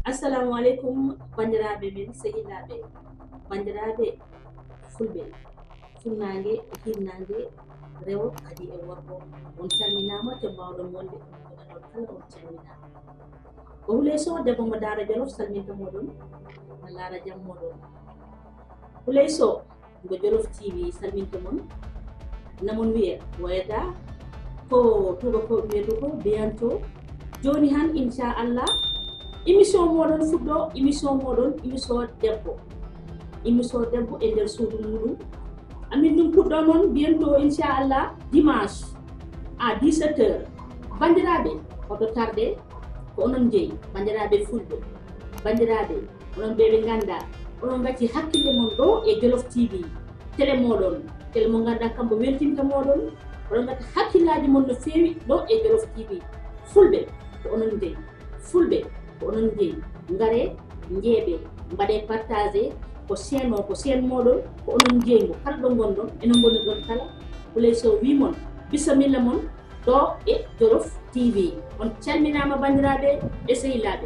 Assalamu alaikum bandiraɓe men sehilaɓe bandiraɓe fulɓe funnangue hirnangue rewo kadi e worgo on calminama to mbawɗon wonde oɗon kala on calminama o Houleye Sow debbo mo Daara Jolof salminta moɗon Allah jam moɗon Houleye Sow ngo Jolof TV salminta mon namon wiye woyata ko tuga ko wiyeto ko bientôt joni han inchallah émission moɗon fuɗɗo émission moɗon émission debbo e nder suudu muɗum amin ɗum puɗɗo noon bientôt inchallah dimanche à 17h bandiraɓe oɗo tarde ko onon jeeyi bandiraɓe fulɓe bandiraɓe onon ɓeɓe ganda onon gacci hakkille mon ɗo e Jolof TV télé moɗon télé mo ganduɗa kamɓe weltinta moɗon oɗon gacci hakkillaji mon no fewi ɗo e Jolof TV fulɓe ko onon jeeyi fulɓe ko onon jeeyi ngare jeeɓe mbaɗe partagé ko chaine o ko chaine moɗon ko onon jeeygo kala ɗo gonɗon enen goni ɗon kala Houleye Sow wimon bisamilla mon ɗo e Jolof TV on calminama bandiraɓe e sehilaɓe